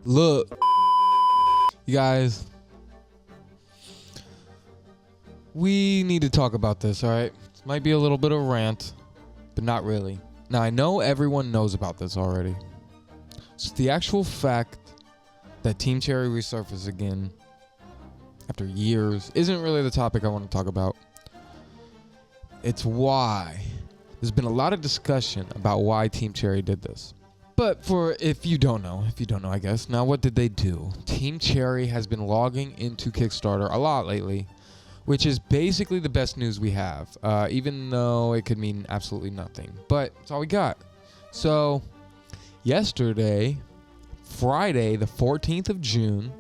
Look, you guys, we need to talk about this, all right? This might be a little bit of a rant, but not really. Now, I know everyone knows about this already. So the actual fact that Team Cherry resurfaced again after years isn't really the topic I want to talk about. It's why. There's been a lot of discussion about why Team Cherry did this. But if you don't know, I guess. Now, what did they do? Team Cherry has been logging into Kickstarter a lot lately, which is basically the best news we have, even though it could mean absolutely nothing. But it's all we got. So, yesterday, Friday, the 14th of June,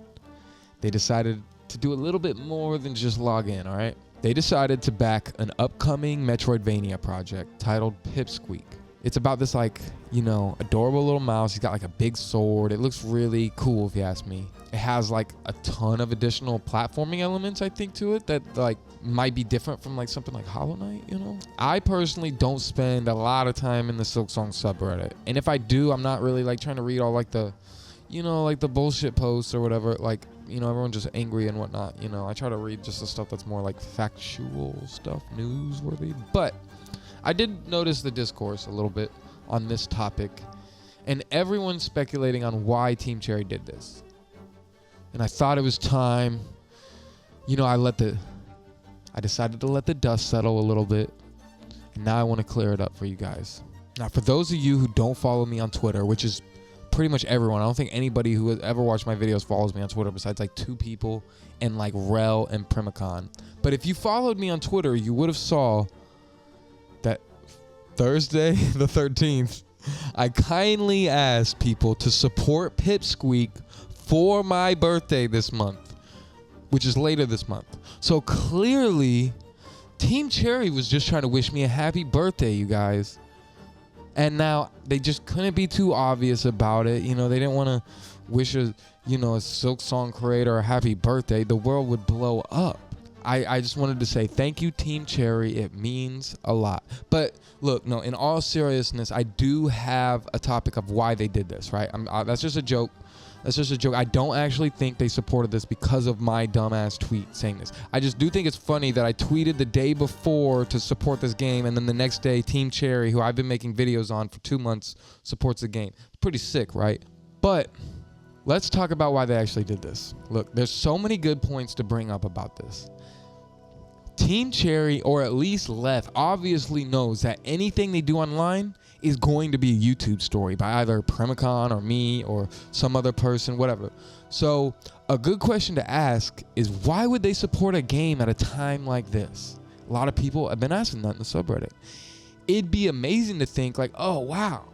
they decided to do a little bit more than just log in, all right? They decided to back an upcoming Metroidvania project titled Pipsqueak. It's about this, adorable little mouse. He's got, a big sword. It looks really cool, if you ask me. It has, a ton of additional platforming elements, I think, to it that, might be different from, something like Hollow Knight, I personally don't spend a lot of time in the Silksong subreddit. And if I do, I'm not really, trying to read all, the bullshit posts or whatever. Everyone's just angry and whatnot. I try to read just the stuff that's more, factual stuff, newsworthy. But I did notice the discourse a little bit on this topic, and everyone's speculating on why Team Cherry did this. And I thought it was time. I decided to let the dust settle a little bit, and now I want to clear it up for you guys. Now, for those of you who don't follow me on Twitter, which is pretty much everyone, I don't think anybody who has ever watched my videos follows me on Twitter besides two people and Rel and Primicon. But if you followed me on Twitter, you would have saw that Thursday the 13th, I kindly asked people to support Pipsqueak for my birthday this month, which is later this month. So clearly, Team Cherry was just trying to wish me a happy birthday, you guys. And now they just couldn't be too obvious about it. They didn't want to wish a Silksong creator a happy birthday. The world would blow up. I just wanted to say thank you, Team Cherry. It means a lot. But look, no, in all seriousness, I do have a topic of why they did this, right? That's just a joke. That's just a joke. I don't actually think they supported this because of my dumbass tweet saying this. I just do think it's funny that I tweeted the day before to support this game, and then the next day, Team Cherry, who I've been making videos on for 2 months, supports the game. It's pretty sick, right? But let's talk about why they actually did this. Look, there's so many good points to bring up about this. Team Cherry, or at least Left, obviously knows that anything they do online is going to be a YouTube story by either Primicon or me or some other person, whatever. So a good question to ask is, why would they support a game at a time like this? A lot of people have been asking that in the subreddit. It'd be amazing to think oh, wow,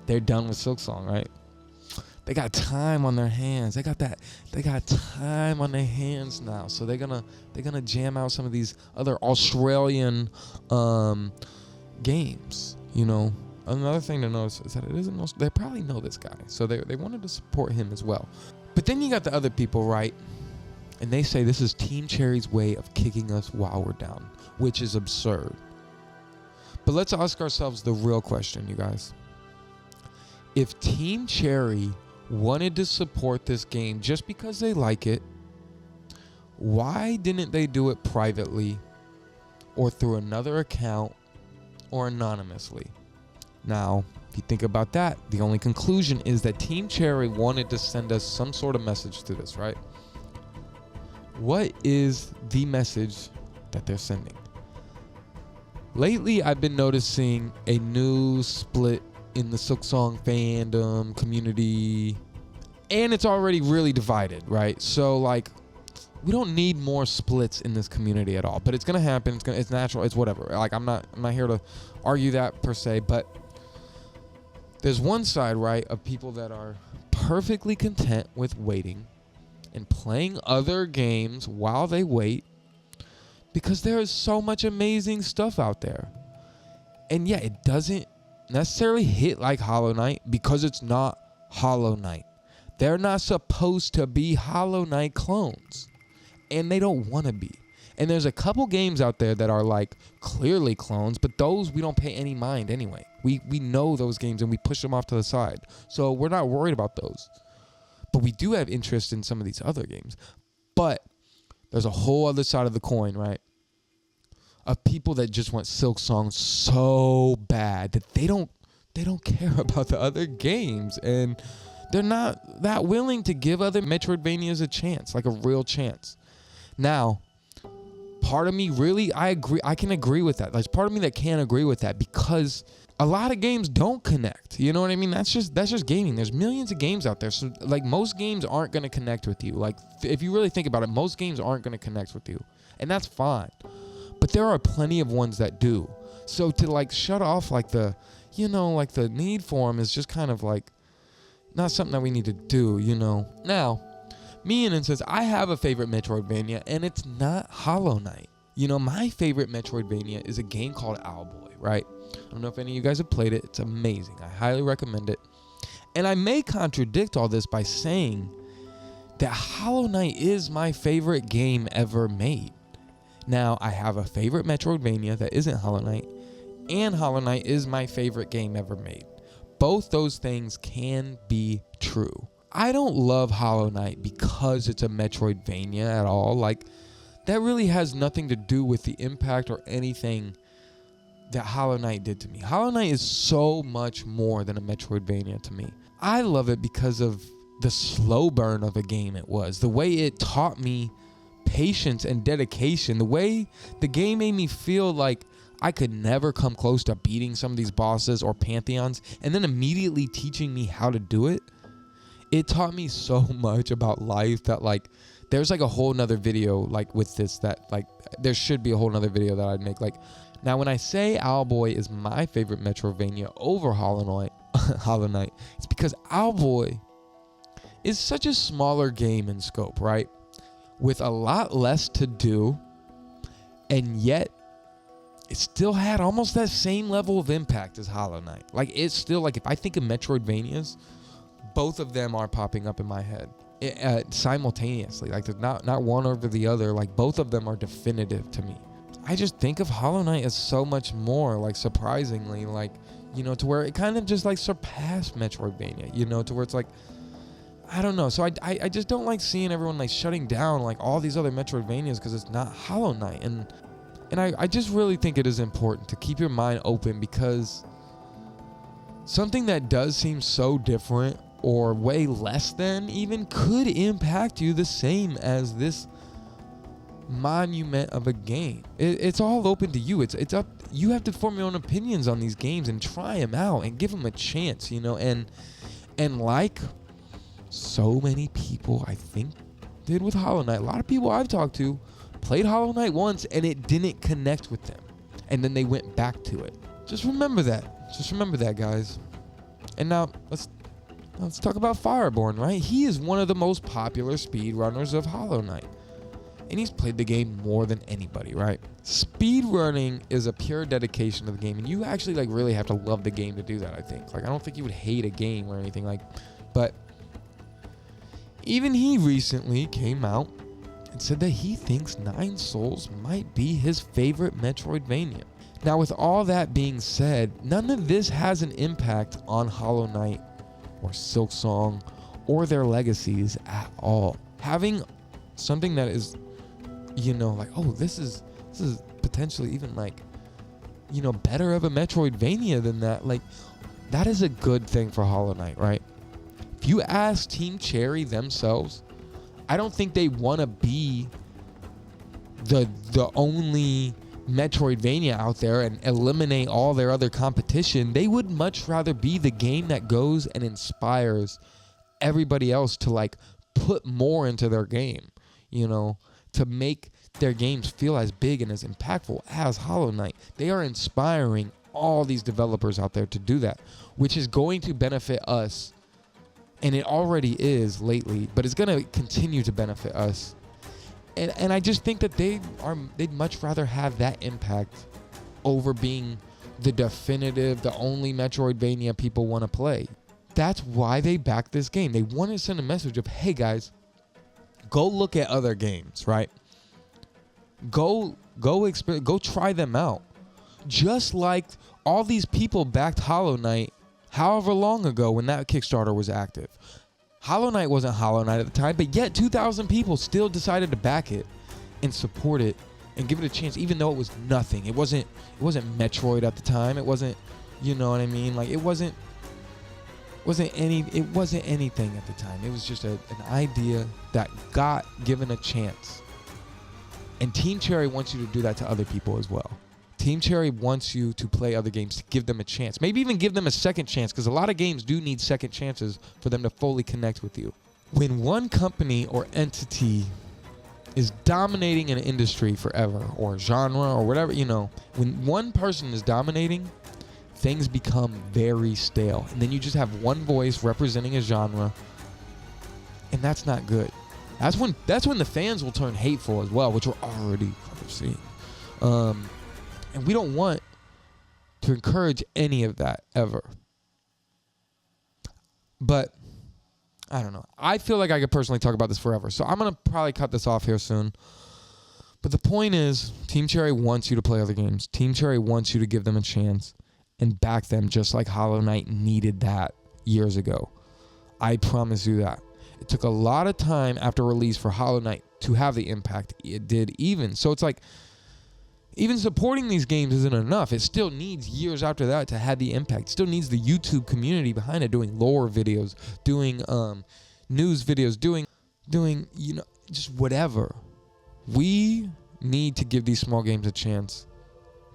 they're done with Silksong, right? They got time on their hands. They got time on their hands now. So they're gonna jam out some of these other Australian games. Another thing to notice is that they probably know this guy, so they wanted to support him as well. But then you got the other people, right? And they say this is Team Cherry's way of kicking us while we're down, which is absurd. But let's ask ourselves the real question, you guys. If Team Cherry wanted to support this game just because they like it, why didn't they do it privately or through another account or anonymously? Now, if you think about that, the only conclusion is that Team Cherry wanted to send us some sort of message through this, right? What is the message that they're sending? Lately, I've been noticing a new split in the Silksong fandom community, and it's already really divided, right? So we don't need more splits in this community at all, but it's gonna happen. It's natural. It's whatever. I'm not here to argue that per se, but there's one side, right, of people that are perfectly content with waiting and playing other games while they wait because there is so much amazing stuff out there. And yeah, it doesn't necessarily hit like Hollow Knight because it's not Hollow Knight. They're not supposed to be Hollow Knight clones, and they don't want to be. And there's a couple games out there that are clearly clones, but those we don't pay any mind anyway. We know those games and we push them off to the side, so we're not worried about those. But we do have interest in some of these other games. But there's a whole other side of the coin, right? Of people that just want Silksong so bad that they don't care about the other games, and they're not that willing to give other Metroidvanias a chance, like a real chance. Now, part of me really, I can agree with that. There's part of me that can't agree with that because a lot of games don't connect. You know what I mean? That's just gaming. There's millions of games out there. So like most games aren't going to connect with you. Like if you really think about it, most games aren't going to connect with you. And that's fine. But there are plenty of ones that do. So to like shut off like the, like the need for them is just kind of like not something that we need to do, Now, me, in instance, I have a favorite Metroidvania, and it's not Hollow Knight. My favorite Metroidvania is a game called Owlboy, right? I don't know if any of you guys have played it. It's amazing. I highly recommend it. And I may contradict all this by saying that Hollow Knight is my favorite game ever made. Now, I have a favorite Metroidvania that isn't Hollow Knight, and Hollow Knight is my favorite game ever made. Both those things can be true. I don't love Hollow Knight because it's a Metroidvania at all. Like, that really has nothing to do with the impact or anything that Hollow Knight did to me. Hollow Knight is so much more than a Metroidvania to me. I love it because of the slow burn of a game it was. The way it taught me patience and dedication. The way the game made me feel like I could never come close to beating some of these bosses or pantheons, and then immediately teaching me how to do it. It taught me so much about life that like there's like a whole nother video like with this that like there should be a whole nother video that I'd make. Like now when I say Owlboy is my favorite Metroidvania over Hollow Knight, it's because Owlboy is such a smaller game in scope, right? With a lot less to do, and yet it still had almost that same level of impact as Hollow Knight. Like it's still like if I think of Metroidvanias, both of them are popping up in my head simultaneously. Like there's not one over the other. Like both of them are definitive to me. I just think of Hollow Knight as so much more, like surprisingly, like, to where it kind of just like surpassed Metroidvania, to where it's like, I don't know. So I just don't like seeing everyone like shutting down like all these other Metroidvanias because it's not Hollow Knight. And I just really think it is important to keep your mind open, because something that does seem so different or way less than even could impact you the same as this monument of a game. It's all open to you. It's up. You have to form your own opinions on these games and try them out and give them a chance, and like so many people I think did with Hollow Knight. A lot of people I've talked to played Hollow Knight once and it didn't connect with them, and then they went back to it. Just remember that, guys. And now let's talk about Fireborn, right? He is one of the most popular speedrunners of Hollow Knight, and he's played the game more than anybody, right? Speedrunning is a pure dedication to the game, and you actually like really have to love the game to do that, I think. Like I don't think you would hate a game or anything but even he recently came out and said that he thinks Nine Souls might be his favorite Metroidvania. Now, with all that being said, none of this has an impact on Hollow Knight or Silksong or their legacies at all. Having something that is, like, oh, this is potentially even like, better of a Metroidvania than that. Like, that is a good thing for Hollow Knight, right? If you ask Team Cherry themselves, I don't think they want to be the only Metroidvania out there and eliminate all their other competition. They would much rather be the game that goes and inspires everybody else to like put more into their game, to make their games feel as big and as impactful as Hollow Knight. They are inspiring all these developers out there to do that, which is going to benefit us. And it already is lately, but it's going to continue to benefit us. And I just think that they'd much rather have that impact over being the definitive, the only Metroidvania people want to play. That's why they back this game. They want to send a message of, hey guys, go look at other games, right? Go try them out. Just like all these people backed Hollow Knight however long ago when that Kickstarter was active. Hollow Knight wasn't Hollow Knight at the time, but yet 2,000 people still decided to back it and support it and give it a chance, even though it was nothing. It wasn't Metroid at the time. It wasn't, you know what I mean? Like, it wasn't anything at the time. It was just an idea that got given a chance. And Team Cherry wants you to do that to other people as well. Team Cherry wants you to play other games, to give them a chance. Maybe even give them a second chance, because a lot of games do need second chances for them to fully connect with you. When one company or entity is dominating an industry forever, or genre, or whatever, you know, when one person is dominating, things become very stale. And then you just have one voice representing a genre, and that's not good. That's when the fans will turn hateful as well, which we're already kind of seeing. And we don't want to encourage any of that ever. But I don't know. I feel like I could personally talk about this forever. So I'm going to probably cut this off here soon. But the point is, Team Cherry wants you to play other games. Team Cherry wants you to give them a chance and back them, just like Hollow Knight needed that years ago. I promise you that. It took a lot of time after release for Hollow Knight to have the impact it did even. So it's like, even supporting these games isn't enough. It still needs years after that to have the impact. It still needs the YouTube community behind it, doing lore videos, doing news videos, doing you know, just whatever. We need to give these small games a chance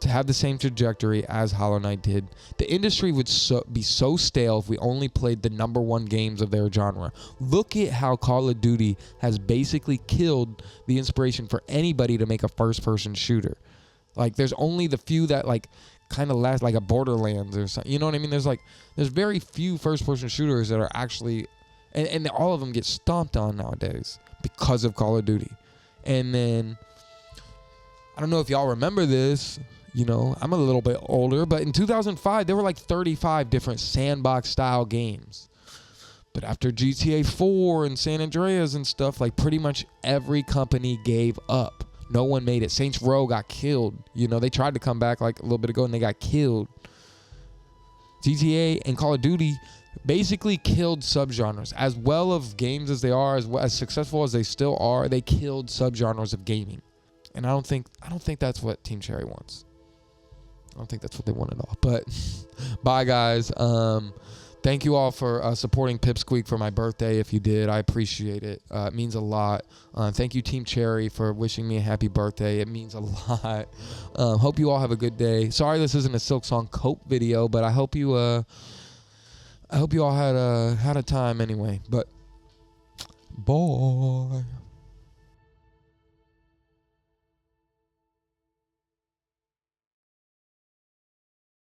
to have the same trajectory as Hollow Knight did. The industry would be so stale if we only played the #1 games of their genre. Look at how Call of Duty has basically killed the inspiration for anybody to make a first-person shooter. Like, there's only the few that, like, kind of last, like a Borderlands or something. You know what I mean? There's very few first-person shooters that are actually, and all of them get stomped on nowadays because of Call of Duty. And then, I don't know if y'all remember this. You know, I'm a little bit older, but in 2005, there were like 35 different sandbox-style games. But after GTA 4 and San Andreas and stuff, like, pretty much every company gave up. No one made it. Saints Row got killed. You know, they tried to come back like a little bit ago and they got killed. GTA and Call of Duty basically killed subgenres. As well of games as they are, as successful as they still are, they killed subgenres of gaming. And I don't think that's what Team Cherry wants. I don't think that's what they want at all. But bye, guys. Thank you all for supporting Pipsqueak for my birthday. If you did, I appreciate it. It means a lot. Thank you, Team Cherry, for wishing me a happy birthday. It means a lot. Hope you all have a good day. Sorry this isn't a Silksong Cope video, but I hope you all had a time anyway. But bye.